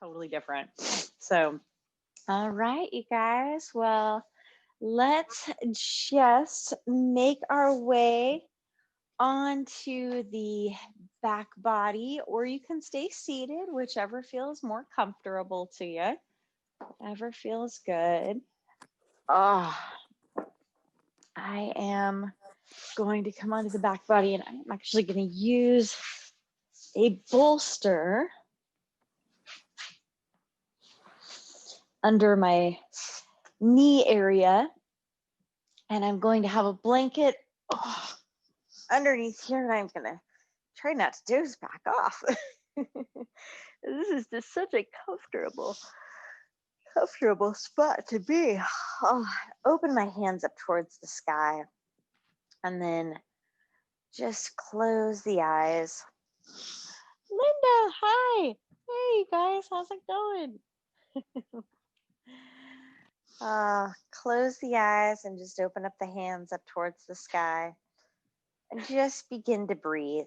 totally different. So, all right, you guys. Well, let's just make our way onto the back body, or you can stay seated, whichever feels more comfortable to you. Whatever feels good. Oh, I am going to come onto the back body, and I'm actually going to use a bolster under my knee area, and I'm going to have a blanket underneath here, and I'm going to try not to doze back off. This is just such a comfortable spot to be. I'll open my hands up towards the sky and then just close the eyes. Linda, hi. Hey guys, how's it going? Close the eyes and just open up the hands up towards the sky and just begin to breathe.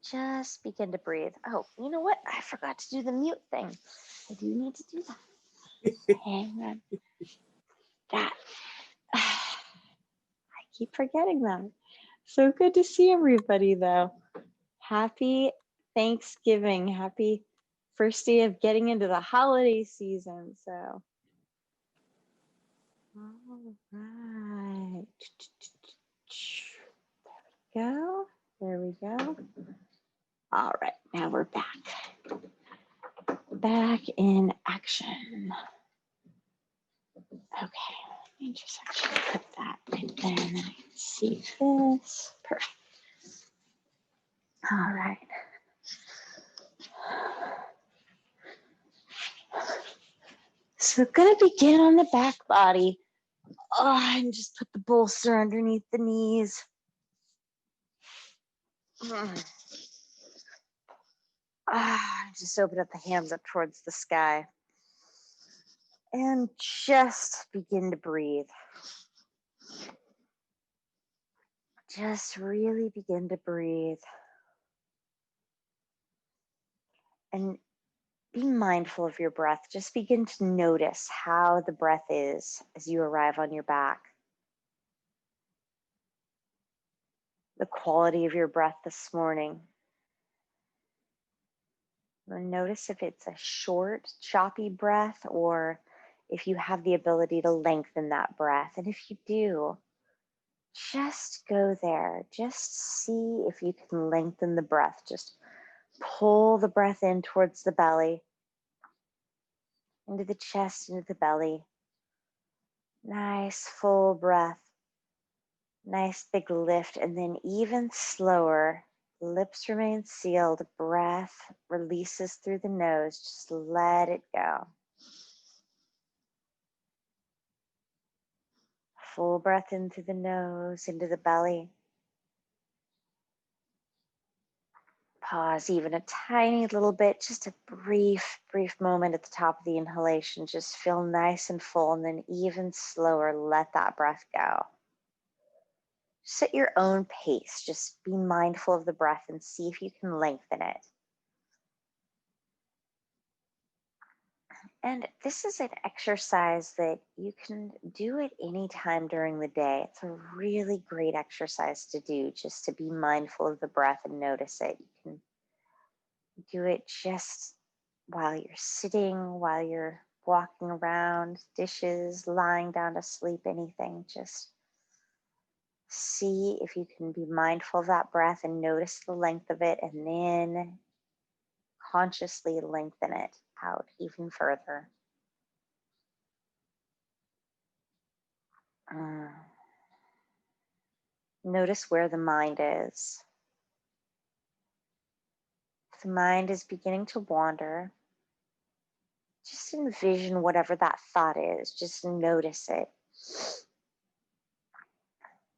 Just begin to breathe. Oh, you know what? I forgot to do the mute thing. I do need to do that. Hang on. That. I keep forgetting that. So good to see everybody, though. Happy Thanksgiving. Happy first day of getting into the holiday season. So, all right. There we go. All right, now we're back. Back in action. Okay, let me just actually put that right there and then I can see this. Perfect. All right. So gonna begin on the back body. And just put the bolster underneath the knees. Just open up the hands up towards the sky. And just begin to breathe. Just really begin to breathe. And be mindful of your breath. Just begin to notice how the breath is as you arrive on your back. The quality of your breath this morning. Notice if it's a short, choppy breath or if you have the ability to lengthen that breath. And if you do, just go there. Just see if you can lengthen the breath. Just pull the breath in towards the belly, into the chest, into the belly. Nice full breath. Nice big lift, and then even slower. Lips remain sealed. Breath releases through the nose. Just let it go. Full breath into the nose, into the belly. Pause even a tiny little bit, just a brief moment at the top of the inhalation. Just feel nice and full, and then even slower, let that breath go. Just at your own pace, just be mindful of the breath and see if you can lengthen it. And this is an exercise that you can do at any time during the day. It's a really great exercise to do, just to be mindful of the breath and notice it. You can do it just while you're sitting, while you're walking around, dishes, lying down to sleep, anything. Just see if you can be mindful of that breath and notice the length of it, and then consciously lengthen it out even further. Notice where the mind is. If the mind is beginning to wander, just envision whatever that thought is. Just notice it.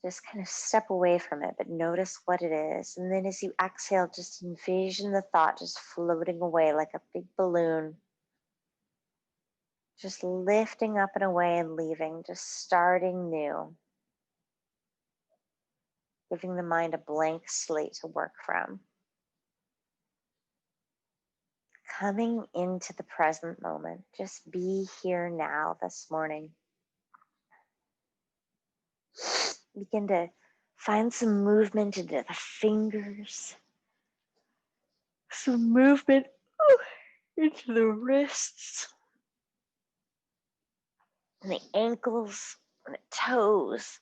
Just kind of step away from it, but notice what it is. And then as you exhale, just envision the thought just floating away like a big balloon. Just lifting up and away and leaving, just starting new. Giving the mind a blank slate to work from. coming into the present moment. Just be here now this morning. Begin to find some movement into the fingers, some movement into the wrists, and the ankles, and the toes.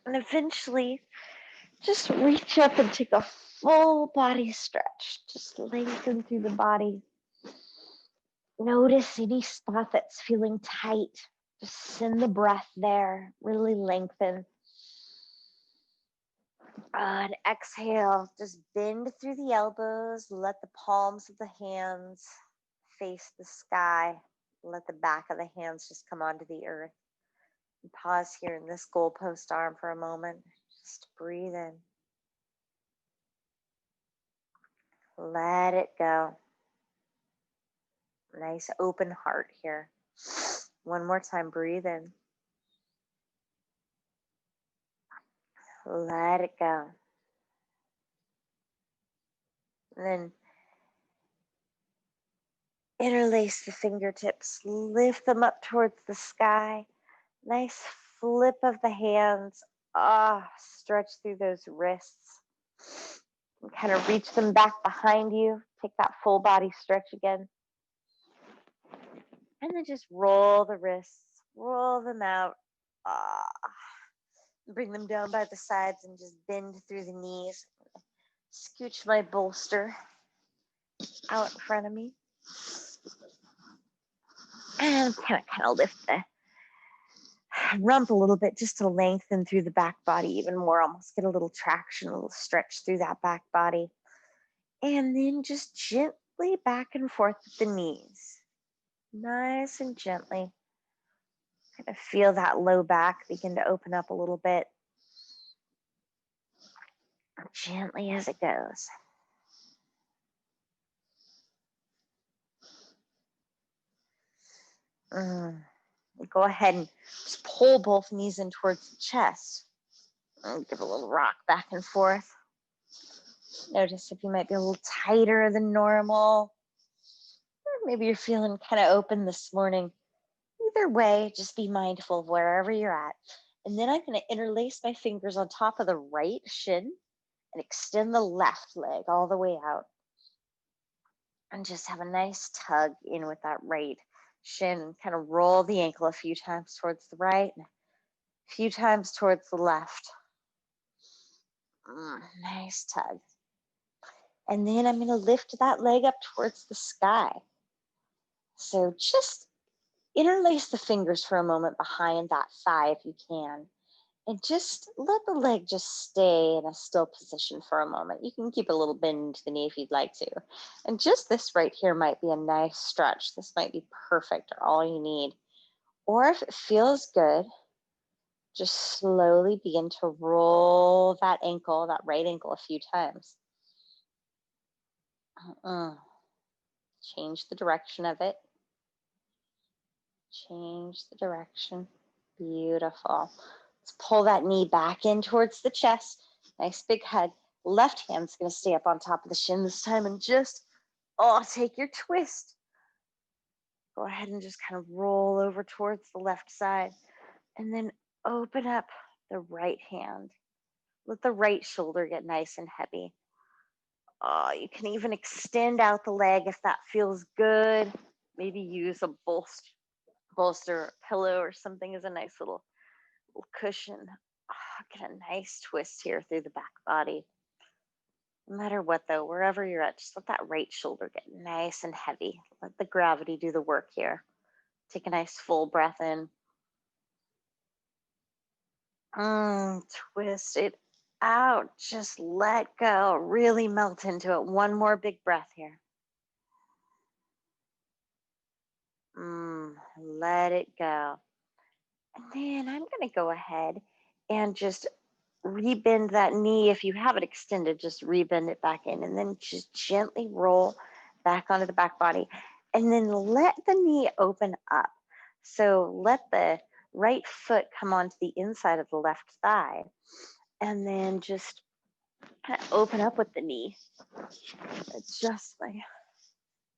And eventually, just reach up and take a full body stretch. Just lengthen through the body. Notice any spot that's feeling tight. Just send the breath there. Really lengthen. And exhale. Just bend through the elbows. Let the palms of the hands face the sky. Let the back of the hands just come onto the earth. And pause here in this goalpost arm for a moment. Just breathe in. Let it go. Nice open heart here. One more time, breathe in. Let it go. And then interlace the fingertips, lift them up towards the sky. Nice flip of the hands. Stretch through those wrists. And kind of reach them back behind you. Take that full body stretch again. And then just roll the wrists, roll them out. Bring them down by the sides and just bend through the knees. Scooch my bolster out in front of me. And kind of lift the rump a little bit just to lengthen through the back body even more. Almost get a little traction, a little stretch through that back body. And then just gently back and forth with the knees. Nice and gently. Kind of feel that low back begin to open up a little bit. Gently as it goes. Go ahead and just pull both knees in towards the chest. And give a little rock back and forth. Notice if you might be a little tighter than normal. Or maybe you're feeling kind of open this morning. Either way, just be mindful of wherever you're at. And then I'm going to interlace my fingers on top of the right shin and extend the left leg all the way out. And just have a nice tug in with that right shin. Kind of roll the ankle a few times towards the right and a few times towards the left. Nice tug. And then I'm going to lift that leg up towards the sky. So just interlace the fingers for a moment behind that thigh if you can. And just let the leg just stay in a still position for a moment. You can keep a little bend to the knee if you'd like to. And just this right here might be a nice stretch. This might be perfect or all you need. Or if it feels good, just slowly begin to roll that ankle, that right ankle, a few times. Change the direction of it. Change the direction. Beautiful. Let's pull that knee back in towards the chest. Nice big hug. Left hand's going to stay up on top of the shin this time and just, take your twist. Go ahead and just kind of roll over towards the left side and then open up the right hand. Let the right shoulder get nice and heavy. You can even extend out the leg if that feels good. Maybe use a bolster, pillow or something as a nice little cushion. Get a nice twist here through the back body. No matter what though, wherever you're at, just let that right shoulder get nice and heavy. Let the gravity do the work here. Take a nice full breath in. Twist it out. Just let go. Really melt into it. One more big breath here. Let it go. And then I'm going to go ahead and just rebend that knee. If you have it extended, just rebend it back in and then just gently roll back onto the back body. And then let the knee open up. So let the right foot come onto the inside of the left thigh. And then just Kind of open up with the knee. Adjust my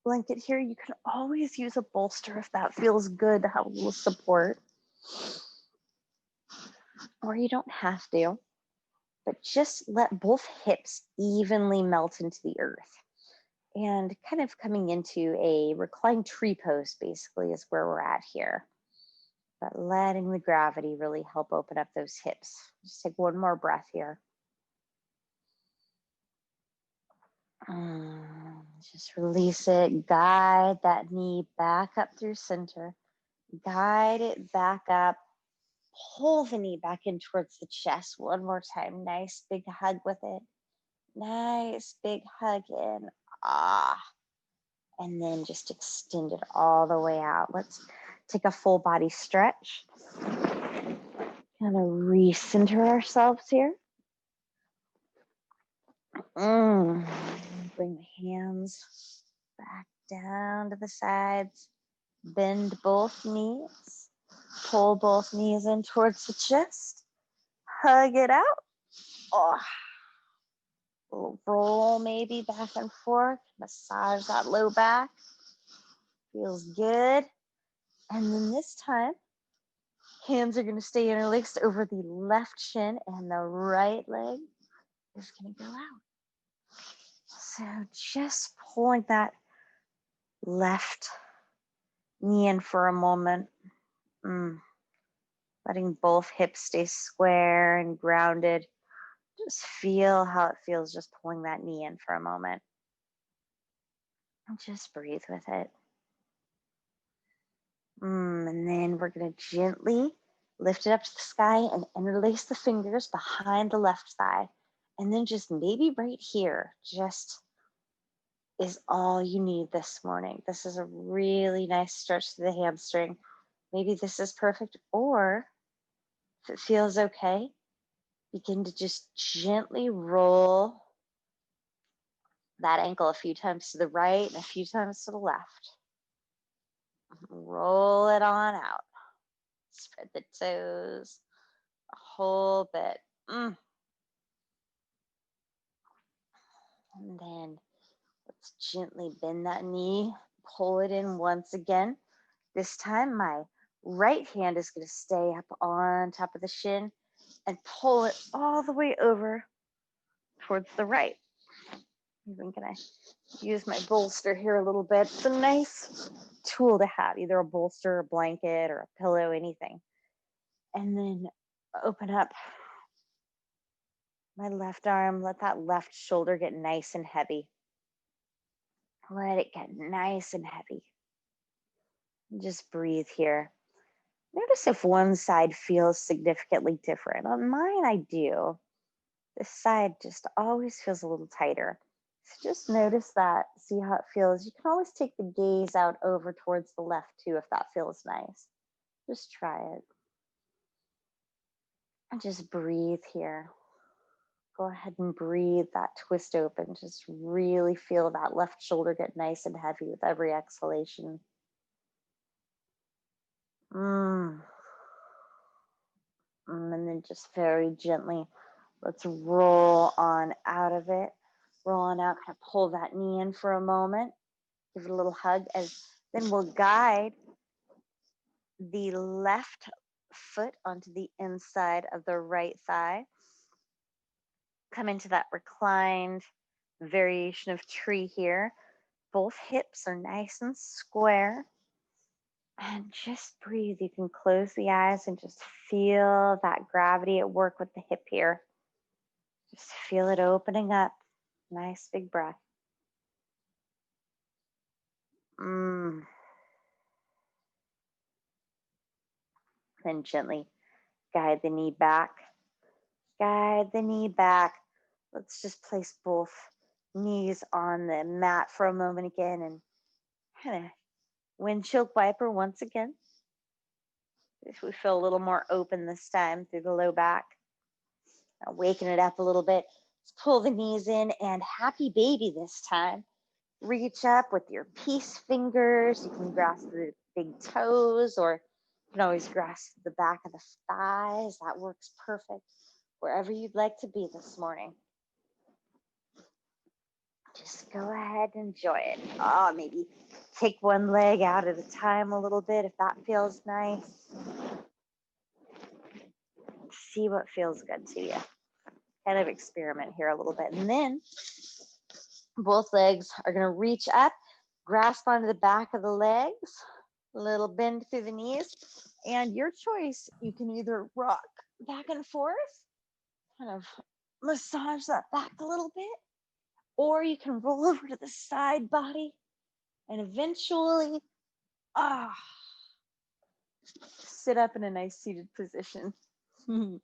blanket here. You can always use a bolster if that feels good to have a little support. Or you don't have to, but just let both hips evenly melt into the earth. And kind of coming into a reclined tree pose basically is where we're at here. But letting the gravity really help open up those hips. Just take one more breath here. Just release it. Guide that knee back up through center. Guide it back up. Pull the knee back in towards the chest one more time. Nice big hug with it. Nice big hug in. And then just extend it all the way out. Let's take a full body stretch. Kind of recenter ourselves here. Bring the hands back down to the sides. Bend both knees. Pull both knees in towards the chest. Hug it out. Roll maybe back and forth. Massage that low back. Feels good. And then this time, hands are going to stay interlaced over the left shin, and the right leg is going to go out. So just pulling that left knee in for a moment. Letting both hips stay square and grounded. Just feel how it feels just pulling that knee in for a moment. And just breathe with it. And then we're going to gently lift it up to the sky and interlace the fingers behind the left thigh. And then just maybe right here, just is all you need this morning. This is a really nice stretch to the hamstring. Maybe this is perfect, or if it feels okay, begin to just gently roll that ankle a few times to the right and a few times to the left. Roll it on out. Spread the toes a whole bit. And then let's gently bend that knee, pull it in once again. This time my right hand is going to stay up on top of the shin and pull it all the way over towards the right. Even can I use my bolster here a little bit? It's a nice tool to have, either a bolster, a blanket, or a pillow, anything. And then open up my left arm. Let that left shoulder get nice and heavy. Let it get nice and heavy. Just breathe here. Notice if one side feels significantly different. On mine, I do. This side just always feels a little tighter. So just notice that, see how it feels. You can always take the gaze out over towards the left too if that feels nice. Just try it. And just breathe here. Go ahead and breathe that twist open. Just really feel that left shoulder get nice and heavy with every exhalation. And then just very gently, let's roll on out of it. Roll on out, kind of pull that knee in for a moment. Give it a little hug, and then we'll guide the left foot onto the inside of the right thigh. Come into that reclined variation of tree here. Both hips are nice and square. And just breathe. You can close the eyes and just feel that gravity at work with the hip here. Just feel it opening up. Nice big breath. Then gently guide the knee back. Guide the knee back. Let's just place both knees on the mat for a moment again and kind of windshield wiper once again. If we feel a little more open this time through the low back. Now waken it up a little bit. Let's pull the knees in and happy baby this time. Reach up with your peace fingers. You can grasp the big toes, or you can always grasp the back of the thighs. That works perfect wherever you'd like to be this morning. Just go ahead and enjoy it. Oh, maybe take one leg out at a time a little bit if that feels nice. See what feels good to you. Kind of experiment here a little bit. And then both legs are going to reach up, grasp onto the back of the legs, a little bend through the knees. And your choice, you can either rock back and forth, kind of massage that back a little bit, or you can roll over to the side body and eventually sit up in a nice seated position. Okay.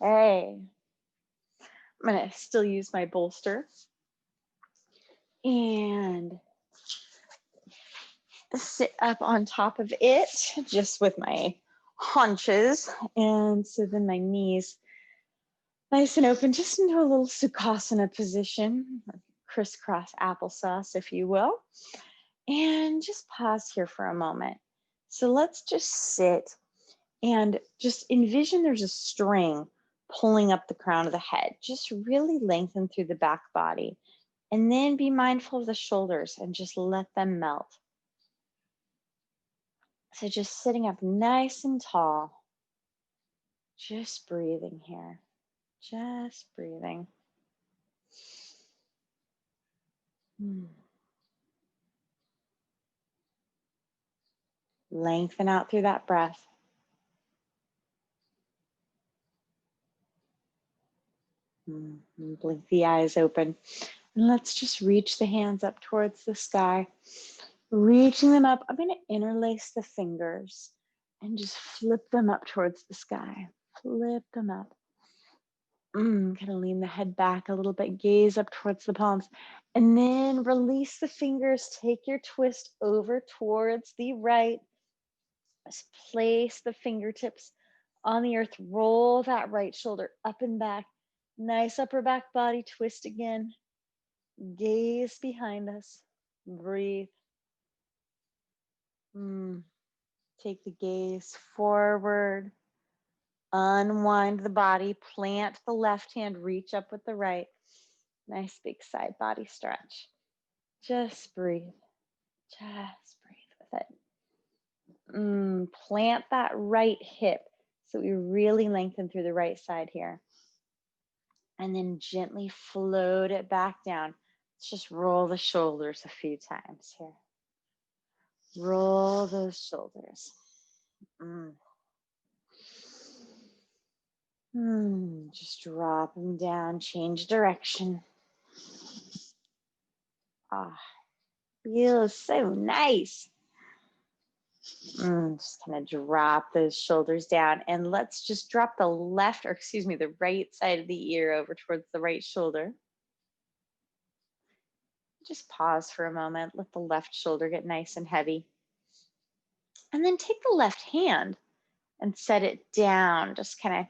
I'm going to still use my bolster and sit up on top of it just with my haunches. And so then my knees nice and open, just into a little Sukhasana position, crisscross applesauce, if you will. And just pause here for a moment. So let's just sit and just envision there's a string pulling up the crown of the head. Just really lengthen through the back body. And then be mindful of the shoulders and just let them melt. So just sitting up nice and tall. Just breathing here. Just breathing. Lengthen out through that breath. Blink the eyes open. And let's just reach the hands up towards the sky. Reaching them up, I'm going to interlace the fingers and just flip them up towards the sky. Flip them up. Kind of lean the head back a little bit, gaze up towards the palms, and then release the fingers. Take your twist over towards the right. Just place the fingertips on the earth. Roll that right shoulder up and back. Nice upper back body twist again. Gaze behind us. Breathe. Take the gaze forward. Unwind the body. Plant the left hand. Reach up with the right. Nice big side body stretch. Just breathe. Just breathe with it. Plant that right hip so we really lengthen through the right side here. And then gently float it back down. Let's just roll the shoulders a few times here. Roll those shoulders. Just drop them down, change direction. Feels so nice. Just kind of drop those shoulders down, and let's just drop the the right side of the ear over towards the right shoulder. Just pause for a moment, let the left shoulder get nice and heavy. And then take the left hand and set it down. Just kind of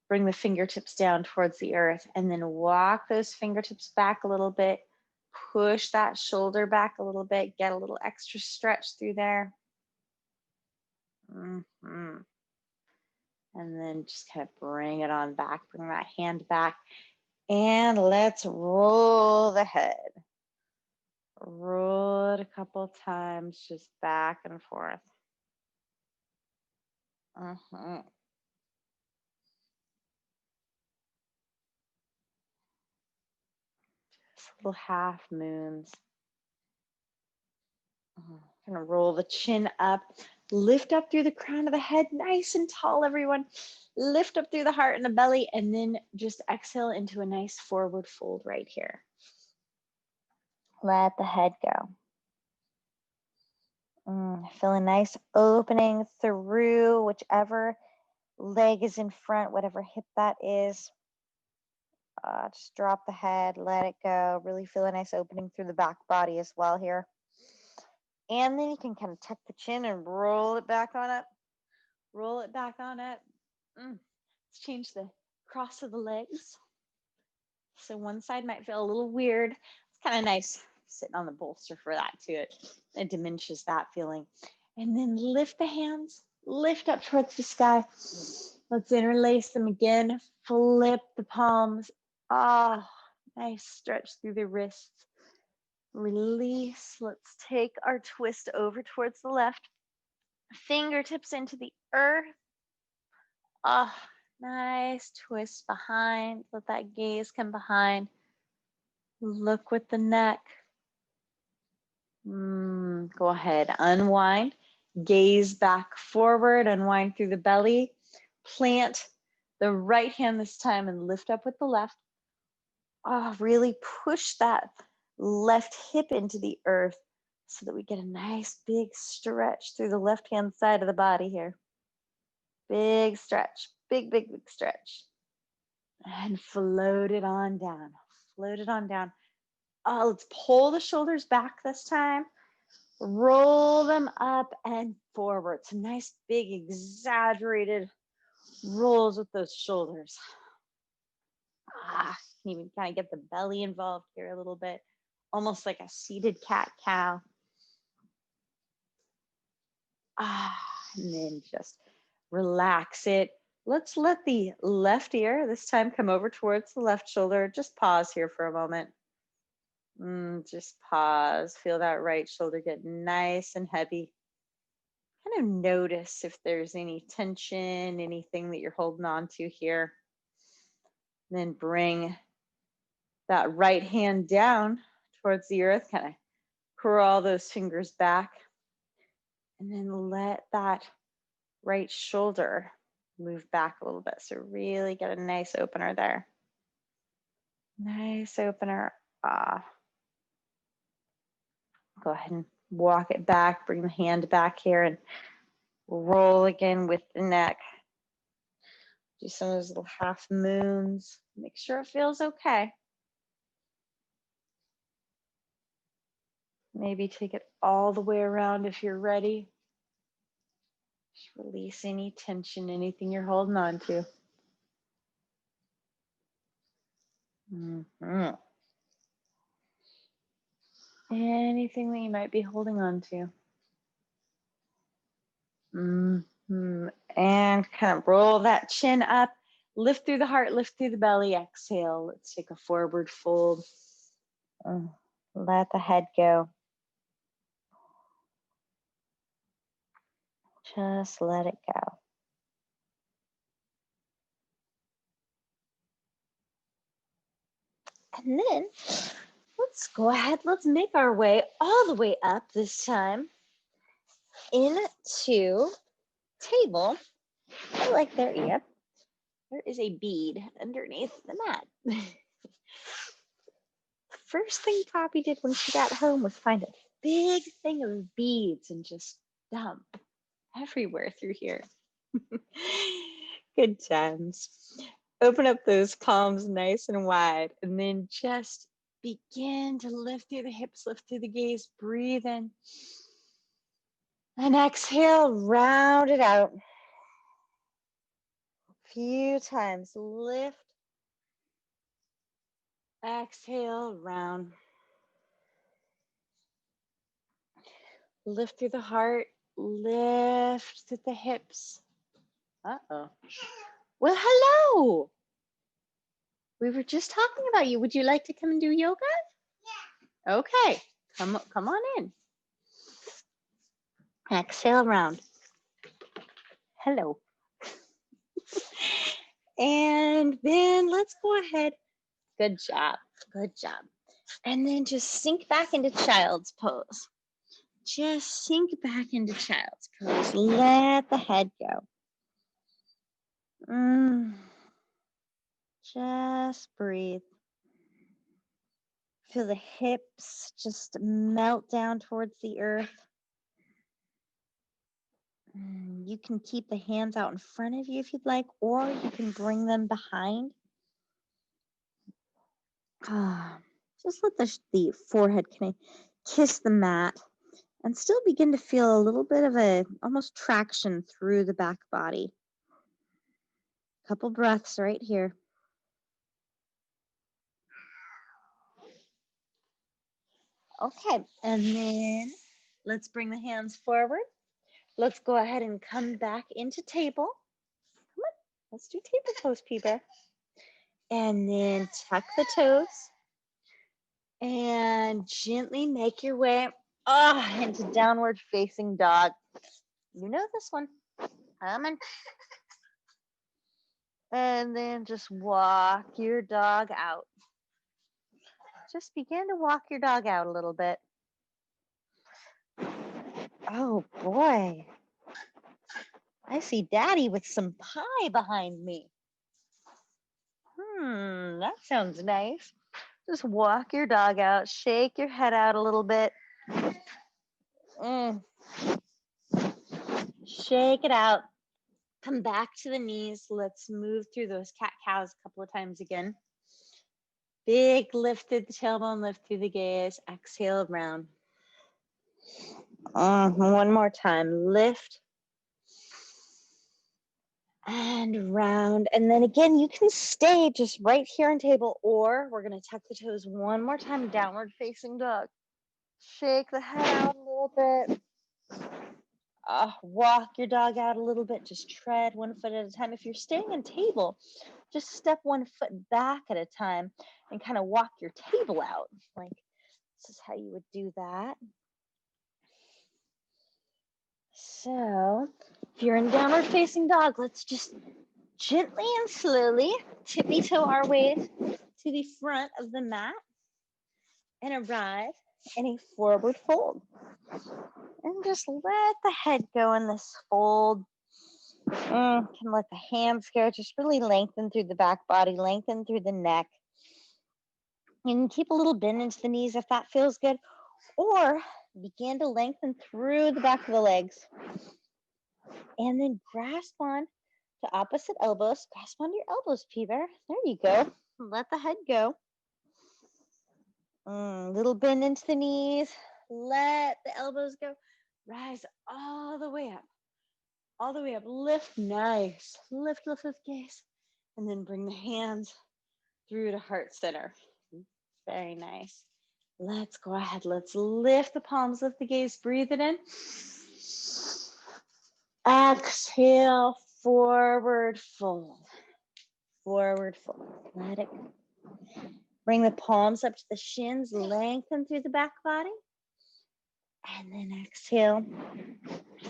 bring the fingertips down towards the earth, and then walk those fingertips back a little bit. Push that shoulder back a little bit, get a little extra stretch through there. And then just kind of bring it on back, bring that hand back, and let's roll the head. Roll it a couple times, just back and forth. Just little half moons. Gonna roll the chin up, lift up through the crown of the head, nice and tall, everyone. Lift up through the heart and the belly, and then just exhale into a nice forward fold right here. Let the head go. Feel a nice opening through whichever leg is in front, whatever hip that is. Just drop the head, let it go. Really feel a nice opening through the back body as well here. And then you can kind of tuck the chin and roll it back on up. Roll it back on up. Let's change the cross of the legs. So one side might feel a little weird. It's kind of nice sitting on the bolster for that too. It diminishes that feeling. And then lift the hands, lift up towards the sky. Let's interlace them again. Flip the palms. Nice stretch through the wrists. Release. Let's take our twist over towards the left. Fingertips into the earth. Ah, nice twist behind. Let that gaze come behind. Look with the neck. Go ahead, unwind. Gaze back forward, unwind through the belly. Plant the right hand this time and lift up with the left. Oh, really push that left hip into the earth so that we get a nice big stretch through the left-hand side of the body here. Big stretch, big, big, big stretch. And float it on down, float it on down. Let's pull the shoulders back this time. Roll them up and forward. Some nice big exaggerated rolls with those shoulders. You can even kind of get the belly involved here a little bit, almost like a seated cat-cow. And then just relax it. Let's let the left ear this time come over towards the left shoulder. Just pause here for a moment. Just pause. Feel that right shoulder get nice and heavy. Kind of notice if there's any tension, anything that you're holding on to here. And then bring that right hand down towards the earth, kind of crawl those fingers back. And then let that right shoulder move back a little bit. So really get a nice opener there. Nice opener. Go ahead and walk it back, bring the hand back here and roll again with the neck. Do some of those little half moons. Make sure it feels okay. Maybe take it all the way around if you're ready. Just release any tension, anything you're holding on to. Anything that you might be holding on to. And kind of roll that chin up. Lift through the heart, lift through the belly. Exhale. Let's take a forward fold. Let the head go. Just let it go. And then let's go ahead. Let's make our way all the way up this time into table. I like there, yep. There is a bead underneath the mat. First thing Poppy did when she got home was find a big thing of beads and just dump everywhere through here. Good times. Open up those palms nice and wide and then just begin to lift through the hips, lift through the gaze, breathe in. And exhale, round it out. A few times, lift. Exhale, round. Lift through the heart, lift through the hips. Uh-oh. Well, hello. We were just talking about you. Would you like to come and do yoga? Yeah. Okay, come on in. Exhale, round. Hello. And then let's go ahead. Good job. Good job. And then just sink back into child's pose. Just sink back into child's pose. Let the head go. Just breathe. Feel the hips just melt down towards the earth. You can keep the hands out in front of you if you'd like, or you can bring them behind. Just let the forehead kind of kiss the mat and still begin to feel a little bit of a almost traction through the back body. Couple breaths right here. Okay, and then let's bring the hands forward. Let's go ahead and come back into table. Come on, let's do table pose, P-Bear. And then tuck the toes. And gently make your way into downward facing dog. You know this one. Come on. And then just walk your dog out. Just begin to walk your dog out a little bit. Oh boy. I see Daddy with some pie behind me. That sounds nice. Just walk your dog out, shake your head out a little bit. Shake it out. Come back to the knees. Let's move through those cat-cows a couple of times again. Big lift through the tailbone, lift through the gaze. Exhale around. One more time. Lift. And round. And then again, you can stay just right here on table, or we're going to tuck the toes one more time, downward facing dog. Shake the head out a little bit. Walk your dog out a little bit. Just tread one foot at a time. If you're staying on table, just step one foot back at a time and kind of walk your table out. Like this is how you would do that. So if you're in downward facing dog, let's just gently and slowly tippy toe our way to the front of the mat and arrive in a forward fold. And just let the head go in this fold. Can let the hands go. Just really lengthen through the back body, lengthen through the neck. You can keep a little bend into the knees if that feels good, or begin to lengthen through the back of the legs. And then grasp on to opposite elbows. Grasp onto your elbows, P-Bear. There you go. Let the head go. Little bend into the knees. Let the elbows go. Rise all the way up. All the way up. Lift, nice. Lift, lift, lift, gaze. And then bring the hands through to heart center. Very nice. Let's go ahead. Let's lift the palms, lift the gaze. Breathe it in. Exhale, forward fold. Forward fold. Let it go. Bring the palms up to the shins, lengthen through the back body. And then exhale,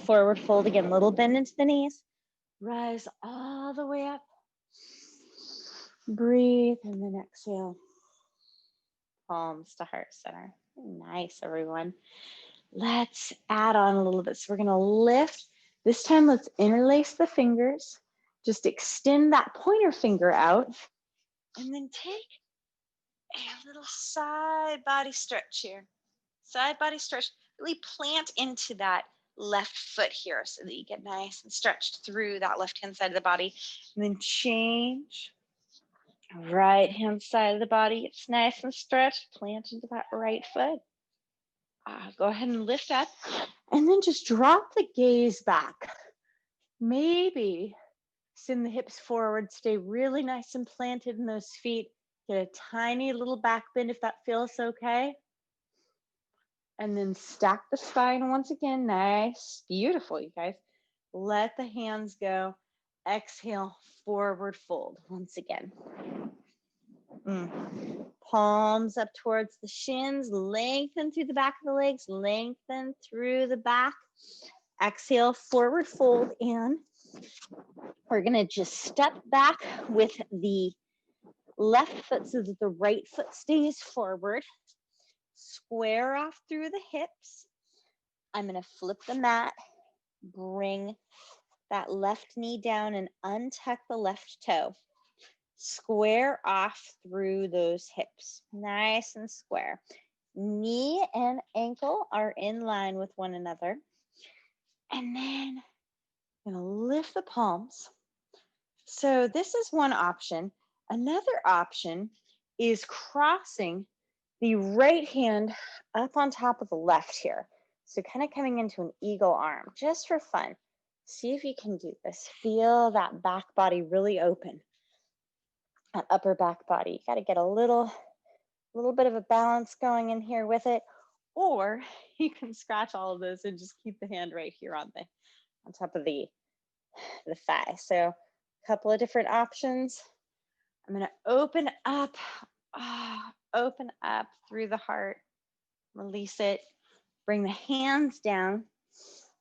forward fold again. Little bend into the knees. Rise all the way up. Breathe and then exhale. Palms to heart center. Nice, everyone. Let's add on a little bit. So we're going to lift. This time, let's interlace the fingers. Just extend that pointer finger out. And then take a little side body stretch here. Side body stretch. Really plant into that left foot here so that you get nice and stretched through that left-hand side of the body. And then change. Right hand side of the body. It's nice and stretched. Plant into that right foot. Go ahead and lift up. And then just drop the gaze back. Maybe send the hips forward. Stay really nice and planted in those feet. Get a tiny little back bend if that feels okay. And then stack the spine once again. Nice. Beautiful, you guys. Let the hands go. Exhale, forward fold once again. Palms up towards the shins. Lengthen through the back of the legs. Lengthen through the back. Exhale, forward fold. And we're going to just step back with the left foot so that the right foot stays forward. Square off through the hips. I'm going to flip the mat. Bring that left knee down and untuck the left toe. Square off through those hips. Nice and square. Knee and ankle are in line with one another. And then I'm going to lift the palms. So this is one option. Another option is crossing the right hand up on top of the left here. So kind of coming into an eagle arm, just for fun. See if you can do this. Feel that back body really open. That upper back body. You got to get a little bit of a balance going in here with it. Or you can scratch all of this and just keep the hand right here on top of the thigh. So a couple of different options. I'm going to open up open up through the heart. Release it. Bring the hands down.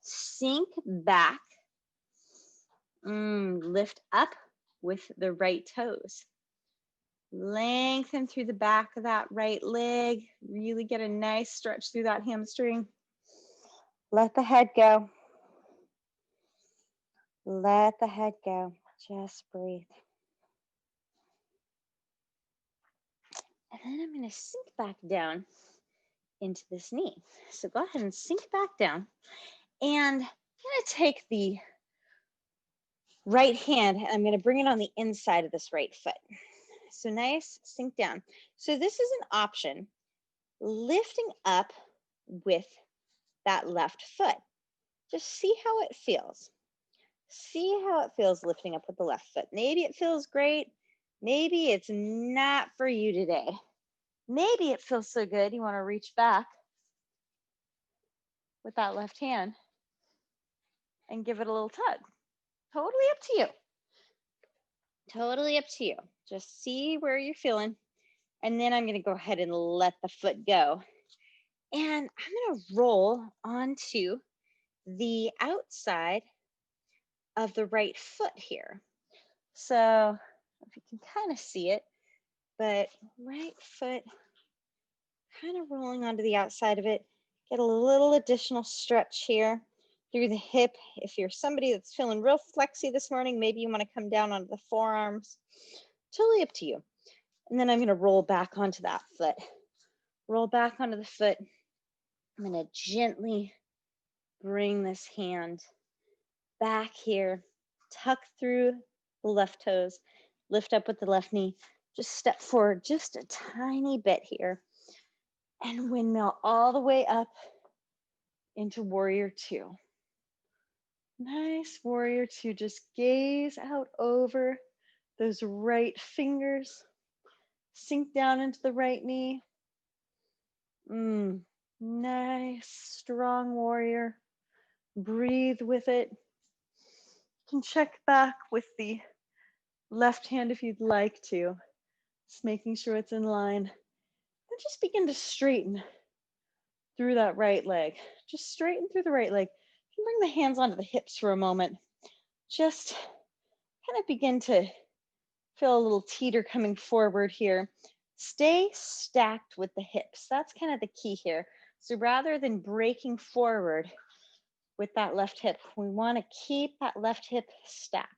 Sink back. Lift up with the right toes. Lengthen through the back of that right leg. Really get a nice stretch through that hamstring. Let the head go. Let the head go. Just breathe. And then I'm going to sink back down into this knee. So go ahead and sink back down. And I'm going to take the right hand and I'm going to bring it on the inside of this right foot. So nice, sink down. So this is an option, lifting up with that left foot. Just see how it feels. See how it feels lifting up with the left foot. Maybe it feels great. Maybe it's not for you today. Maybe it feels so good you want to reach back with that left hand and give it a little tug. Totally up to you. Totally up to you. Just see where you're feeling. And then I'm going to go ahead and let the foot go. And I'm going to roll onto the outside of the right foot here. So if you can kind of see it, but right foot kind of rolling onto the outside of it. Get a little additional stretch here through the hip. If you're somebody that's feeling real flexy this morning, maybe you want to come down onto the forearms. Totally up to you. And then I'm going to roll back onto that foot. Roll back onto the foot. I'm going to gently bring this hand back here. Tuck through the left toes. Lift up with the left knee. Just step forward just a tiny bit here. And windmill all the way up into warrior two. Nice warrior two. Just gaze out over those right fingers. Sink down into the right knee. Nice, strong warrior. Breathe with it. You can check back with the left hand if you'd like to. Just making sure it's in line. And just begin to straighten through that right leg. Just straighten through the right leg. You can bring the hands onto the hips for a moment. Just kind of begin to feel a little teeter coming forward here. Stay stacked with the hips. That's kind of the key here. So rather than breaking forward with that left hip, we want to keep that left hip stacked.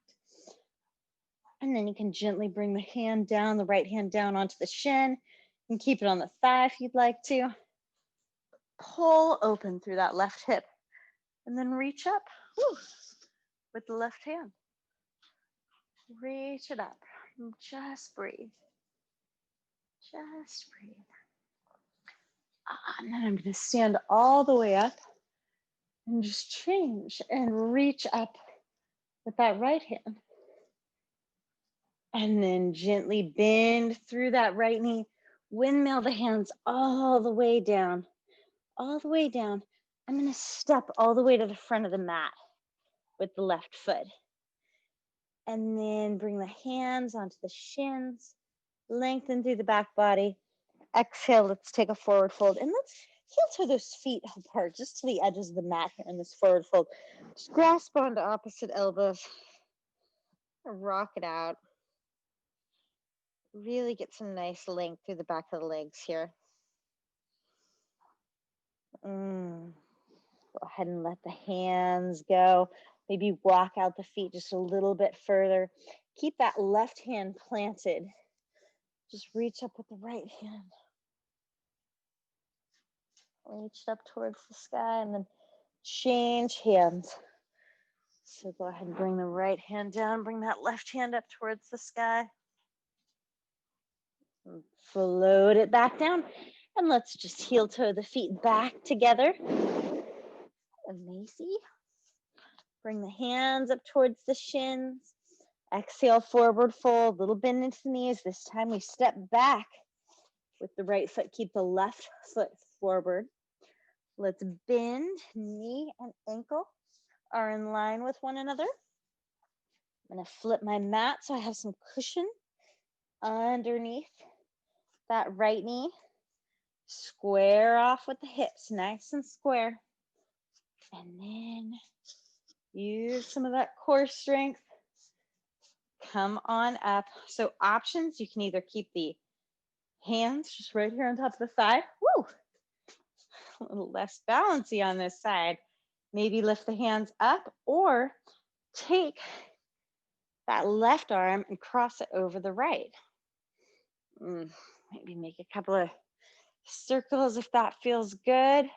And then you can gently bring the hand down, the right hand down onto the shin, and keep it on the thigh if you'd like to. Pull open through that left hip, and then reach up with the left hand. Reach it up. Just breathe. Just breathe. And then I'm going to stand all the way up and just change and reach up with that right hand. And then gently bend through that right knee. Windmill the hands all the way down. All the way down. I'm going to step all the way to the front of the mat with the left foot. And then bring the hands onto the shins. Lengthen through the back body. Exhale, let's take a forward fold. And let's heel toe those feet apart, just to the edges of the mat here in this forward fold. Just grasp onto opposite elbows. Rock it out. Really get some nice length through the back of the legs here. Go ahead and let the hands go. Maybe walk out the feet just a little bit further. Keep that left hand planted. Just reach up with the right hand. Reach up towards the sky and then change hands. So go ahead and bring the right hand down. Bring that left hand up towards the sky. And float it back down. And let's just heel toe the feet back together. Amazing. Bring the hands up towards the shins. Exhale, forward fold, little bend into the knees. This time we step back with the right foot. Keep the left foot forward. Let's bend, knee and ankle are in line with one another. I'm going to flip my mat so I have some cushion underneath that right knee. Square off with the hips, nice and square. And then use some of that core strength. Come on up. So options, you can either keep the hands just right here on top of the thigh. Woo! A little less bouncy on this side. Maybe lift the hands up or take that left arm and cross it over the right. Maybe make a couple of circles if that feels good.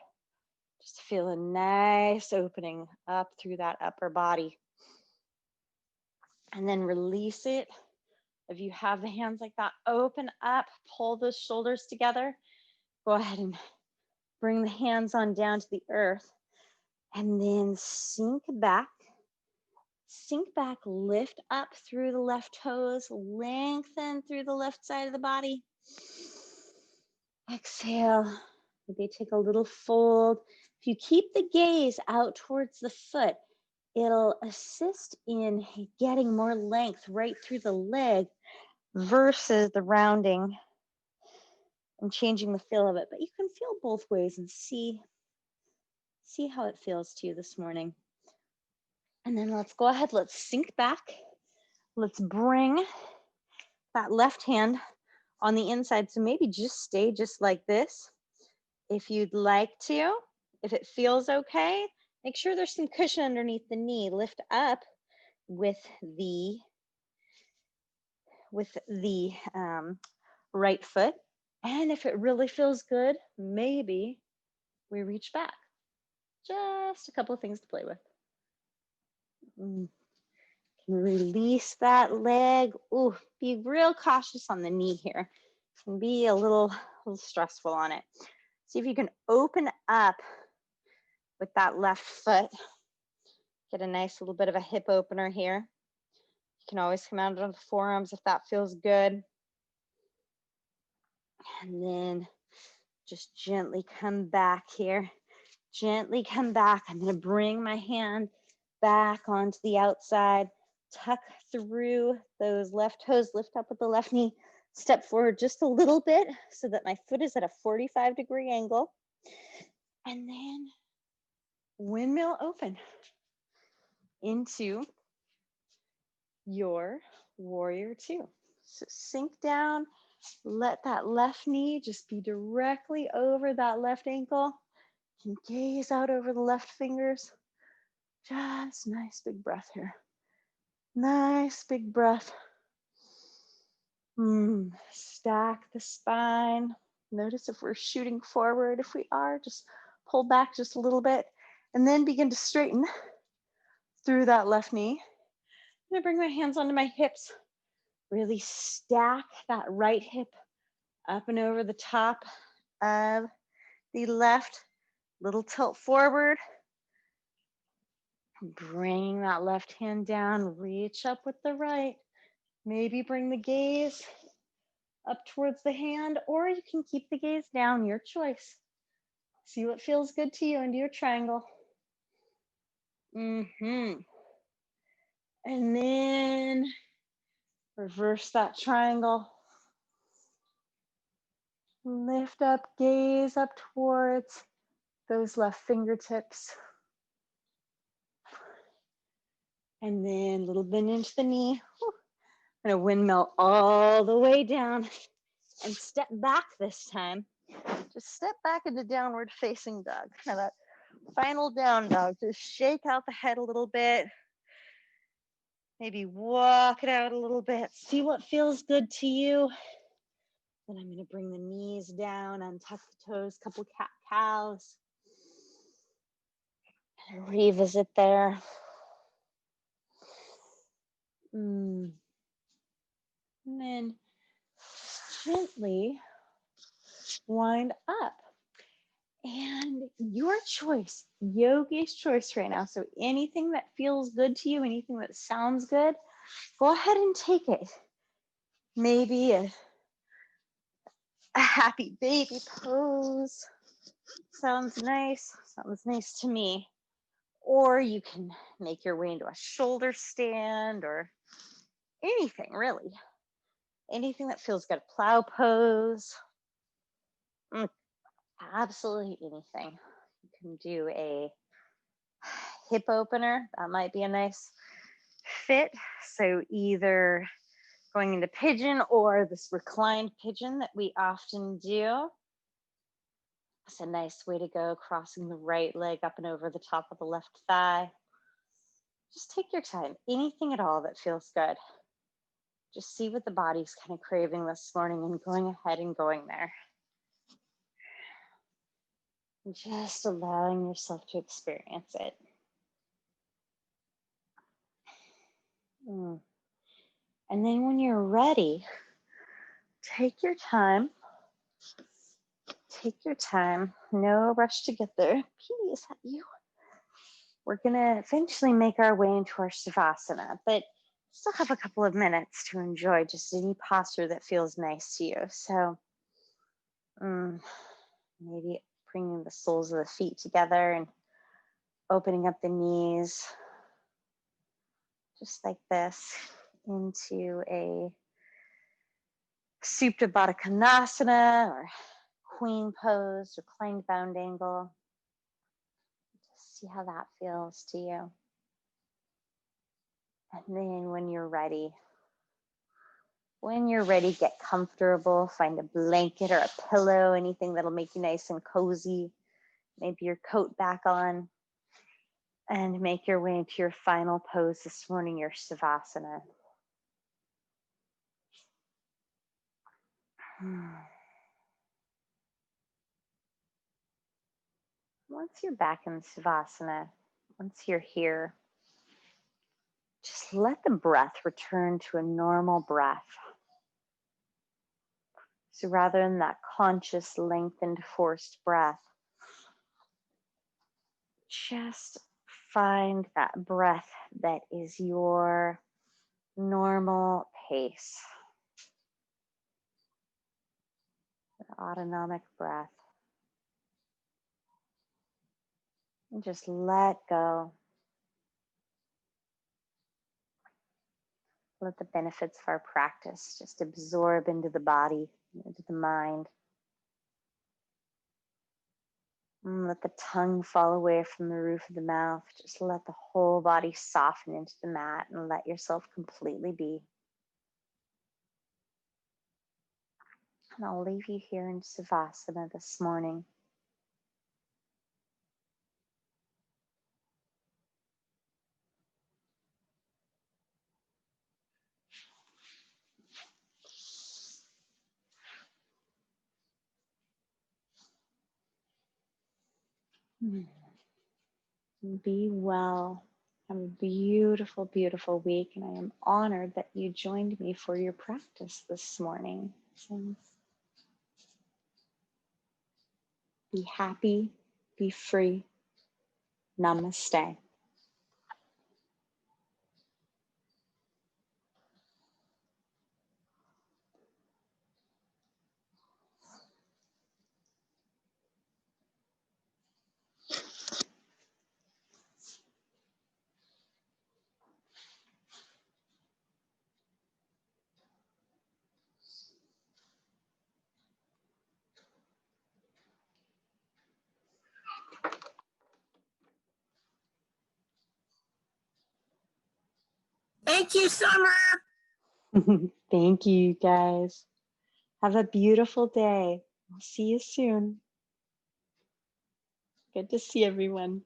Just feel a nice opening up through that upper body. And then release it. If you have the hands like that, open up, pull those shoulders together. Go ahead and bring the hands on down to the earth. And then sink back, lift up through the left toes, lengthen through the left side of the body. Exhale, maybe take a little fold. If you keep the gaze out towards the foot, it'll assist in getting more length right through the leg versus the rounding and changing the feel of it. But you can feel both ways and see how it feels to you this morning. And then let's go ahead, let's sink back. Let's bring that left hand on the inside. So maybe just stay just like this. If you'd like to, if it feels okay, make sure there's some cushion underneath the knee. Lift up with the right foot. And if it really feels good, maybe we reach back. Just a couple of things to play with. Release that leg. Ooh, be real cautious on the knee here. It can be a little stressful on it. See if you can open up with that left foot. Get a nice little bit of a hip opener here. You can always come out on the forearms if that feels good. And then just gently come back here. Gently come back. I'm going to bring my hand back onto the outside. Tuck through those left toes. Lift up with the left knee. Step forward just a little bit so that my foot is at a 45-degree angle. And then windmill open into your warrior two. So sink down. Let that left knee just be directly over that left ankle. You can gaze out over the left fingers. Just nice big breath here. Nice big breath. Stack the spine. Notice if we're shooting forward. If we are, just pull back just a little bit and then begin to straighten through that left knee. I'm gonna bring my hands onto my hips. Really stack that right hip up and over the top of the left. Little tilt forward. Bringing that left hand down, reach up with the right. Maybe bring the gaze up towards the hand, or you can keep the gaze down, your choice. See what feels good to you into your triangle. And then reverse that triangle. Lift up, gaze up towards those left fingertips. And then a little bend into the knee. I'm gonna windmill all the way down and step back this time. Just step back into downward facing dog. Kind of that final down dog. Just shake out the head a little bit. Maybe walk it out a little bit. See what feels good to you. Then I'm gonna bring the knees down, untuck the toes, couple cat cows. And revisit there. And then gently wind up. And your choice, yogi's choice right now. So anything that feels good to you, anything that sounds good, go ahead and take it. Maybe a happy baby pose. Sounds nice to me. Or you can make your way into a shoulder stand or anything really. anything that feels good. Plow pose, absolutely anything. You can do a hip opener. That might be a nice fit. So either going into pigeon or this reclined pigeon that we often do. It's a nice way to go, crossing the right leg up and over the top of the left thigh. Just take your time, anything at all that feels good. Just see what the body's kind of craving this morning and going ahead and going there. And just allowing yourself to experience it. And then when you're ready, take your time. Take your time. No rush to get there. Petey, is that you? We're going to eventually make our way into our Savasana, but still have a couple of minutes to enjoy just any posture that feels nice to you. So maybe bringing the soles of the feet together and opening up the knees just like this into a Supta Baddha Konasana or queen pose, reclined bound angle. Just see how that feels to you. And then when you're ready, get comfortable, find a blanket or a pillow, anything that'll make you nice and cozy. Maybe your coat back on, and make your way into your final pose this morning, your Savasana. Once you're back in Savasana, once you're here, just let the breath return to a normal breath. So rather than that conscious, lengthened, forced breath, just find that breath that is your normal pace. The autonomic breath. And just let go. Let the benefits of our practice just absorb into the body, into the mind. And let the tongue fall away from the roof of the mouth. Just let the whole body soften into the mat and let yourself completely be. And I'll leave you here in Savasana this morning. Be well. Have a beautiful, beautiful week. And I am honored that you joined me for your practice this morning. So be happy, be free. Namaste. Thank you, Summer. Thank you, guys. Have a beautiful day. I'll see you soon. Good to see everyone.